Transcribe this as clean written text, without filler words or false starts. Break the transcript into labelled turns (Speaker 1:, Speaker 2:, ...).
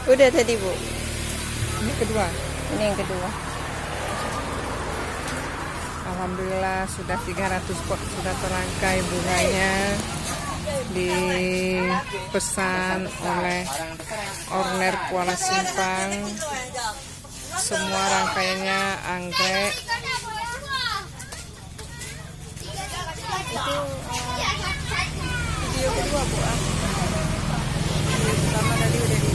Speaker 1: Udah tadi, Bu.
Speaker 2: Ini kedua.
Speaker 1: Ini yang kedua.
Speaker 2: Alhamdulillah sudah 300 pot sudah terangkai bunganya, dipesan oleh Orner Kuala Simpang. Semua rangkaiannya anggrek.
Speaker 1: Itu video kedua, Bu. Pertama tadi udah di